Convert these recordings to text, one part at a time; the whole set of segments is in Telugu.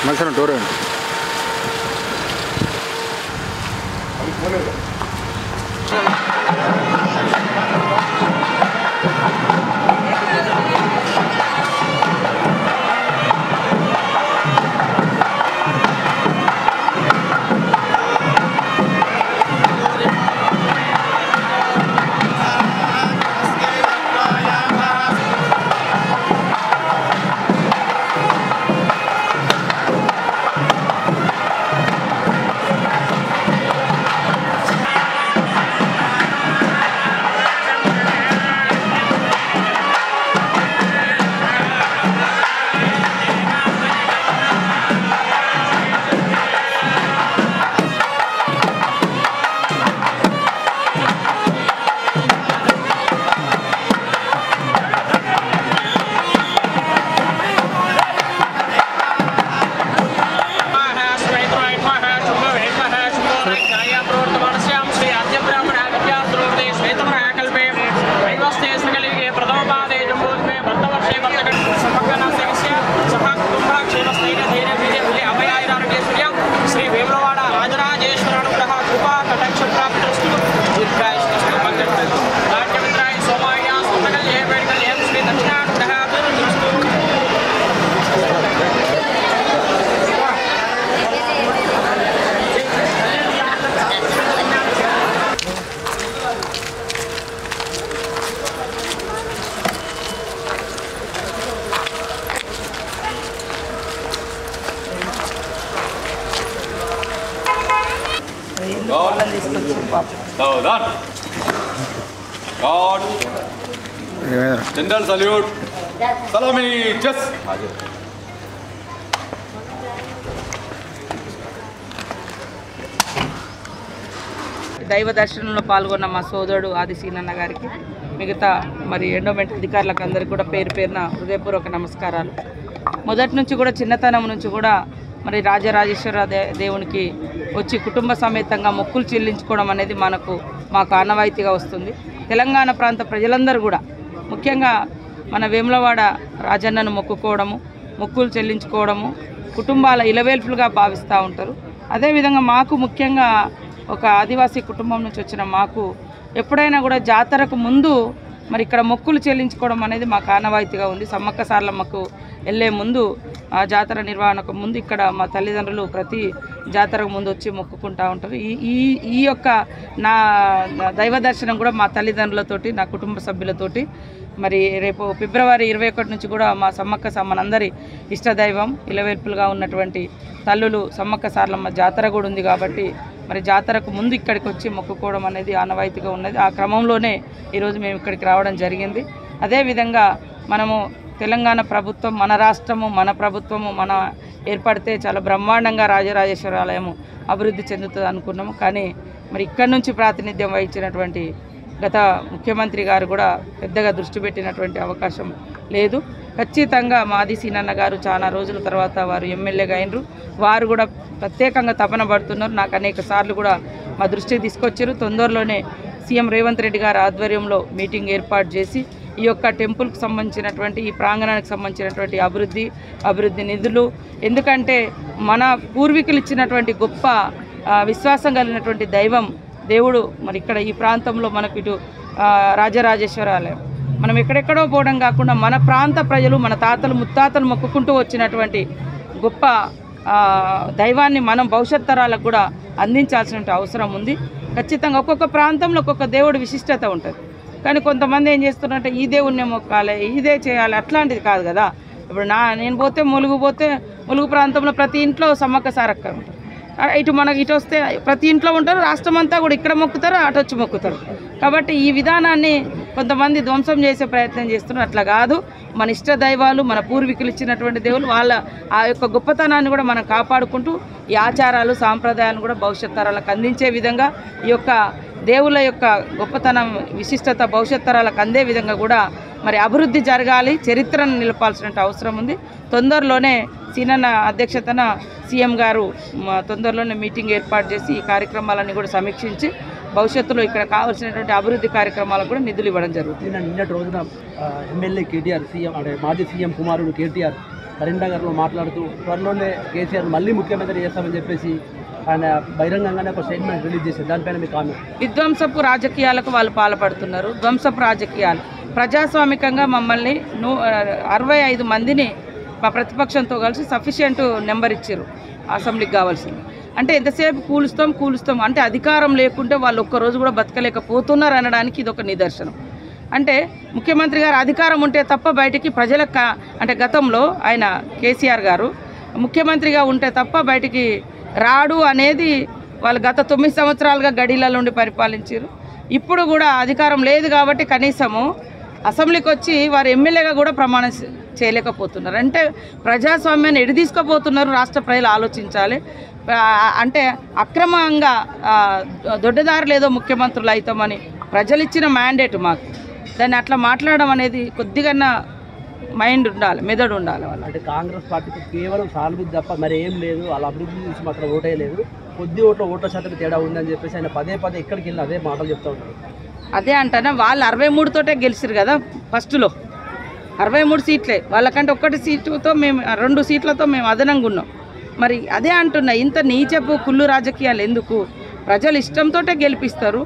మనుషులు డోర్ जनरल सल्यूट सलामी जस దైవ దర్శనంలో పాల్గొన్న మా సోదరుడు ఆది సీనన్న గారికి మిగతా మరి ఎండోమెంట్ అధికారులకు అందరికీ కూడా పేరు పేరున హృదయపూర్వక నమస్కారాలు. మొదటి నుంచి కూడా చిన్నతనం నుంచి కూడా మరి రాజరాజేశ్వర దేవునికి వచ్చి కుటుంబ సమేతంగా మొక్కులు చెల్లించుకోవడం అనేది మాకు ఆనవాయితీగా వస్తుంది. తెలంగాణ ప్రాంత ప్రజలందరూ కూడా ముఖ్యంగా మన వేములవాడ రాజన్నను మొక్కుకోవడము, మొక్కులు చెల్లించుకోవడము కుటుంబాల ఇలవేల్పులుగా భావిస్తూ ఉంటారు. అదేవిధంగా మాకు ముఖ్యంగా ఒక ఆదివాసీ కుటుంబం నుంచి వచ్చిన మాకు ఎప్పుడైనా కూడా జాతరకు ముందు మరి ఇక్కడ మొక్కులు చెల్లించుకోవడం అనేది మాకు ఆనవాయితీగా ఉంది. సమ్మక్క సారలమ్మకు వెళ్ళే ముందు జాతర నిర్వహణకు ముందు ఇక్కడ మా తల్లిదండ్రులు ప్రతి జాతరకు ముందు వచ్చి మొక్కుకుంటూ ఉంటారు. ఈ యొక్క నా దైవ దర్శనం కూడా మా తల్లిదండ్రులతోటి నా కుటుంబ సభ్యులతోటి మరి రేపు ఫిబ్రవరి 21 నుంచి కూడా మా సమ్మక్క మనందరి ఇష్టదైవం ఇలవేల్పులుగా ఉన్నటువంటి తల్లులు సమ్మక్క సారలమ్మ జాతర కూడా ఉంది కాబట్టి మరి జాతరకు ముందు ఇక్కడికి వచ్చి మొక్కుకోవడం అనేది ఆనవాయితీగా ఉన్నది. ఆ క్రమంలోనే ఈరోజు మేము ఇక్కడికి రావడం జరిగింది. అదేవిధంగా మనము తెలంగాణ ప్రభుత్వం మన రాష్ట్రము మన ప్రభుత్వము మన ఏర్పడితే చాలా బ్రహ్మాండంగా రాజరాజేశ్వర ఆలయము అభివృద్ధి చెందుతుంది అనుకున్నాము. కానీ మరి ఇక్కడి నుంచి ప్రాతినిధ్యం వహించినటువంటి గత ముఖ్యమంత్రి గారు కూడా పెద్దగా దృష్టి పెట్టినటువంటి అవకాశం లేదు. ఖచ్చితంగా మాది సీనన్న గారు చాలా రోజుల తర్వాత వారు ఎమ్మెల్యేగా అయినరు. వారు కూడా ప్రత్యేకంగా తపన పడుతున్నారు. నాకు అనేక సార్లు కూడా మా దృష్టికి తీసుకొచ్చారు. తొందరలోనే సీఎం రేవంత్ రెడ్డి గారి ఆధ్వర్యంలో మీటింగ్ ఏర్పాటు చేసి ఈ యొక్క టెంపుల్కి సంబంధించినటువంటి ఈ ప్రాంగణానికి సంబంధించినటువంటి అభివృద్ధి నిధులు, ఎందుకంటే మన పూర్వీకులు ఇచ్చినటువంటి గొప్ప విశ్వాసం కలిగినటువంటి దేవుడు మరి ఇక్కడ ఈ ప్రాంతంలో మనకు ఇటు రాజరాజేశ్వర ఆలయం మనం ఎక్కడెక్కడో పోవడం కాకుండా మన ప్రాంత ప్రజలు మన తాతలు ముత్తాతలు మొక్కుకుంటూ వచ్చినటువంటి గొప్ప దైవాన్ని మనం భవిష్యత్ తరాలకు కూడా అందించాల్సిన అవసరం ఉంది. ఖచ్చితంగా ఒక్కొక్క ప్రాంతంలో ఒక్కొక్క దేవుడు విశిష్టత ఉంటుంది. కానీ కొంతమంది ఏం చేస్తున్నారంటే ఈ దేవుణ్ణి మొక్కాలి, ఇదే చేయాలి, అట్లాంటిది కాదు కదా. ఇప్పుడు నేను పోతే ములుగు ప్రాంతంలో ప్రతి ఇంట్లో సమ్మక్క సారక్క ఉంటారు. ఇటు వస్తే ప్రతి ఇంట్లో ఉంటారు. రాష్ట్రం అంతా కూడా ఇక్కడ మొక్కుతారు, అటు వచ్చి మొక్కుతారు. కాబట్టి ఈ విధానాన్ని కొంతమంది ధ్వంసం చేసే ప్రయత్నం చేస్తున్నారు. అట్లా కాదు. మన ఇష్ట దైవాలు మన పూర్వీకులు ఇచ్చినటువంటి దేవులు వాళ్ళ ఆ యొక్క గొప్పతనాన్ని కూడా మనం కాపాడుకుంటూ ఈ ఆచారాలు సాంప్రదాయాలను కూడా భవిష్యత్ తరాలకు అందించే విధంగా ఈ యొక్క దేవుళ్ళ యొక్క గొప్పతనం విశిష్టత భవిష్యత్ తరాలకు అందే విధంగా కూడా మరి అభివృద్ధి జరగాలి, చరిత్రను నిలపాల్సిన అవసరం ఉంది. తొందరలోనే సీనన్న అధ్యక్షతన సీఎం గారు తొందరలోనే మీటింగ్ ఏర్పాటు చేసి ఈ కార్యక్రమాలన్నీ కూడా సమీక్షించి భవిష్యత్తులో ఇక్కడ కావాల్సినటువంటి అభివృద్ధి కార్యక్రమాలకు కూడా నిధులు ఇవ్వడం జరుగుతుంది. నిన్నటి రోజున ఎమ్మెల్యే కేటీఆర్ సీఎం అంటే మాజీ సీఎం కుమారుడు కేటీఆర్ కరీంనగర్లో మాట్లాడుతూ త్వరలోనే కేసీఆర్ మళ్ళీ ముఖ్యమంత్రి చేస్తామని చెప్పేసి ఆయన బహిరంగంగానే ఒక స్టేట్మెంట్ రిలీజ్ చేశారు. దానిపైన మీ కామెంట్. విధ్వంసపు రాజకీయాలకు వాళ్ళు పాల్పడుతున్నారు. ధ్వంసపు రాజకీయాలు ప్రజాస్వామికంగా మమ్మల్ని 65 మందిని మా ప్రతిపక్షంతో కలిసి సఫిషియంట్ నెంబర్ ఇచ్చారు అసెంబ్లీకి కావాల్సింది. అంటే ఎంతసేపు కూలుస్తాం అంటే అధికారం లేకుంటే వాళ్ళు ఒక్కరోజు కూడా బతకలేకపోతున్నారు అనడానికి ఇది ఒక నిదర్శనం. అంటే ముఖ్యమంత్రి గారు అధికారం ఉంటే తప్ప బయటికి ప్రజలకు అంటే గతంలో ఆయన కేసీఆర్ గారు ముఖ్యమంత్రిగా ఉంటే తప్ప బయటికి రాడు అనేది వాళ్ళు గత 9 సంవత్సరాలుగా గడిలలో నుండి పరిపాలించారు. ఇప్పుడు కూడా అధికారం లేదు కాబట్టి కనీసము అసెంబ్లీకి వచ్చి వారు ఎమ్మెల్యేగా కూడా ప్రమాణం చేయలేకపోతున్నారు. అంటే ప్రజాస్వామ్యాన్ని ఎడి తీసుకుపోతున్నారు. రాష్ట్ర ప్రజలు ఆలోచించాలి. అంటే అక్రమంగా దొడ్డదారులు ఏదో ముఖ్యమంత్రులు అవుతామని ప్రజలు ఇచ్చిన మ్యాండేట్ మాకు. దాన్ని అట్లా మాట్లాడడం అనేది కొద్దిగా మైండ్ ఉండాలి, మెదడు ఉండాలి వాళ్ళు. అంటే కాంగ్రెస్ పార్టీకి కేవలం సానుభూతి తప్ప మరి ఏం లేదు, వాళ్ళ అభివృద్ధి నుంచి మాత్రం ఓటేయలేదు, కొద్ది ఓట్ల శాతం తేడా ఉందని చెప్పేసి ఆయన పదే ఎక్కడికి వెళ్ళి అదే మాటలు చెప్తూ ఉంటారు. అదే అంటానా, వాళ్ళు 63 తోటే గెలిచారు కదా ఫస్ట్లో. 63 సీట్లే వాళ్ళకంటే 1 సీటుతో మేము 2 సీట్లతో మేము అదనంగా ఉన్నాం. మరి అదే అంటున్నా, ఇంత నీచపు కుళ్ళు రాజకీయాలు ఎందుకు? ప్రజలు ఇష్టంతో గెలిపిస్తారు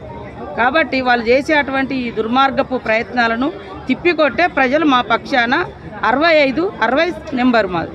కాబట్టి వాళ్ళు చేసే అటువంటి ఈ దుర్మార్గపు ప్రయత్నాలను తిప్పికొట్టే ప్రజలు మా పక్షాన 65 నెంబర్ మాది.